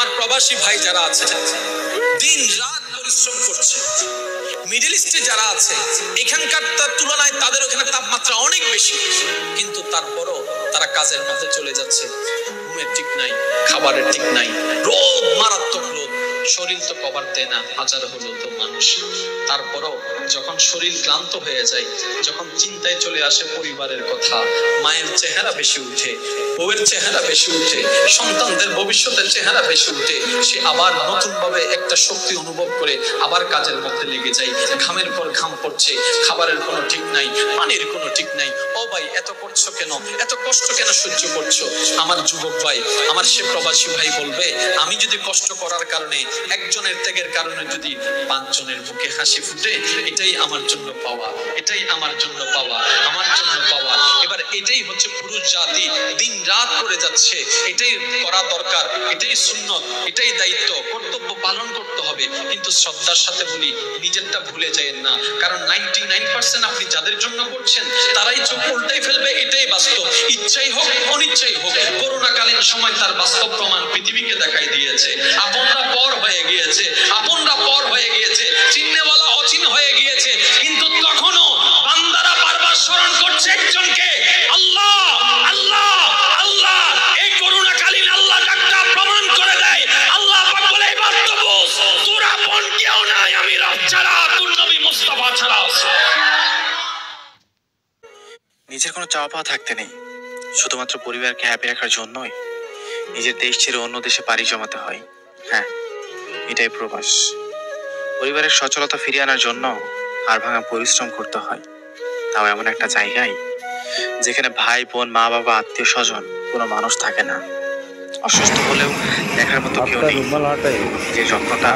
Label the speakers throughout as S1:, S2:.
S1: আমার প্রবাসী ভাই যারা আছে দিন রাত পরিশ্রম করছে, মিডল ইস্টে যারা আছে এখানকার তুলনায় তাদের ওখানে তাপমাত্রা অনেক বেশি, কিন্তু তারপরও তারা কাজের মধ্যে চলে যাচ্ছে। ঘুমের ঠিক নাই, খাবারের ঠিক নাই, রোদ, মারাত্মক রোদ, শরীর তো কভার দেয় না, হাজার হলো তো মানুষ। তারপরও যখন শরীর ক্লান্ত হয়ে যায়, যখন চিন্তায় চলে আসে পরিবারের কথা, মায়ের চেহারা বেশি উঠে, বউয়ের চেহারা বেশি উঠে, সন্তানদের ভবিষ্যতের চেহারা বেশি উঠে, সে আবার নতুন ভাবে একটা শক্তি অনুভব করে আবার কাজের মধ্যে লেগে যায়। ঘামের পর ঘাম পড়ছে, খাবারের কোনো ঠিক নাই, পানির কোনো ঠিক নাই। ও ভাই, এত করছো কেন, এত কষ্ট কেন সহ্য করছো? আমার যুবক ভাই, আমার সে প্রবাসী ভাই বলবে, আমি যদি কষ্ট করার কারণে, একজনের ত্যাগের কারণে যদি 5 জনের মুখে হাসি ফুটে, এটাই আমার জন্য পাওয়া, এটাই আমার জন্য পাওয়া, আমার জন্য পাওয়া। এবার এটাই হচ্ছে পুরুষ জাতি, দিন রাত করে যাচ্ছে, এটাই করা দরকার, এটাই সুন্নত, এটাই দায়িত্ব, কর্তব্য পালন করতে হবে। কিন্তু শ্রদ্ধার সাথে বলি, নিজেরটা ভুলে যায়েন না, কারণ 99% আপনি যাদের জন্য করছেন তারাই চোখ উল্টাই ফেলবে, এটাই বাস্তব। ইচ্ছাই হোক অনিচ্ছাই হোক, করোনাকালীন সময় তার বাস্তব প্রমাণ পৃথিবীকে দেখাই দিয়েছে। আপনরা পর হয়ে গিয়েছে, আপনরা পর হয়ে গিয়েছে, চিহ্নেওয়ালা অচিন হয়ে গিয়েছে, কিন্তু তখনও বান্দারা বারবার স্মরণ করছে একজনকে, আল্লাহ আল্লাহ আল্লাহ। এই করোনাকালীন আল্লাহ ডাকটা প্রমাণ করে দেয়। আল্লাহ পাক বলে, এবার তো বুঝ, তোর আপন কেউ নাই, আমি রব ছাড়া, তোর নবী মুস্তাফা ছাড়া।
S2: নিজের কোনো চাওয়া পাওয়া থাকতে নেই, শুধুমাত্র পরিবারকে হ্যাপি রাখার জন্যই নিজের দেশ ছেড়ে অন্য দেশে পাড়ি জমাতে হয়। হ্যাঁ, এটাই প্রবাস। পরিবারের সচলতা ফিরিয়ে আনার জন্য হাড় ভাঙা পরিশ্রম করতে হয়, তাও এমন একটা জায়গায় যেখানে ভাই বোন, মা বাবা, আত্মীয় স্বজন কোনো মানুষ থাকে না। অসুস্থ হলেও দেখার মতো কেউ নেই। যে যত্নটা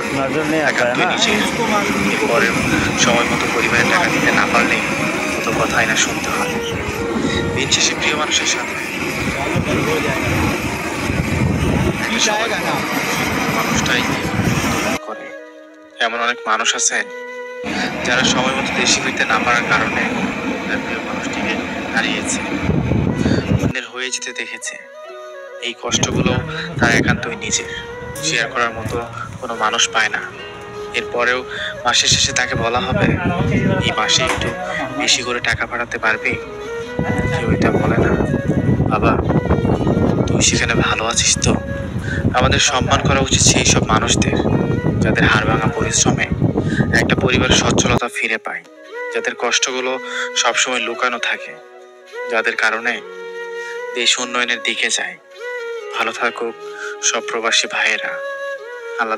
S2: একান্তই নিজের। এরপরে সময় মতো পরিবারের টাকা দিতে না পারলে কত কথাই না শুনতে হয়। দিন শেষে প্রিয় মানুষের সাথে মানুষটাই করে। এমন অনেক মানুষ আছে যারা সময় মতো দেশে ফিরতে না পারার কারণে তার প্রিয় মানুষটিকে হারিয়েছে, অন্যের হয়ে যেতে দেখেছে। এই কষ্টগুলো তার একান্তই নিজের, শেয়ার করার মতো কোনো মানুষ পায় না। এরপরেও মাসের শেষে তাকে বলা হবে, এই মাসে একটু বেশি করে টাকা পাঠাতে পারবে? কেউ এটা বলে না। বাবা, তুই সেখানে ভালো আছিস তো? আমাদের সম্মান করা উচিত সেই সব মানুষদের যাদের হাড় ভাঙা পরিশ্রমে একটা পরিবারের সচ্ছলতা ফিরে পায়, যাদের কষ্টগুলো সবসময় লুকানো থাকে, যাদের কারণে দেশ উন্নয়নের দিকে যায়। ভালো থাকুক সব প্রবাসী ভাইয়েরা। আল্লাহ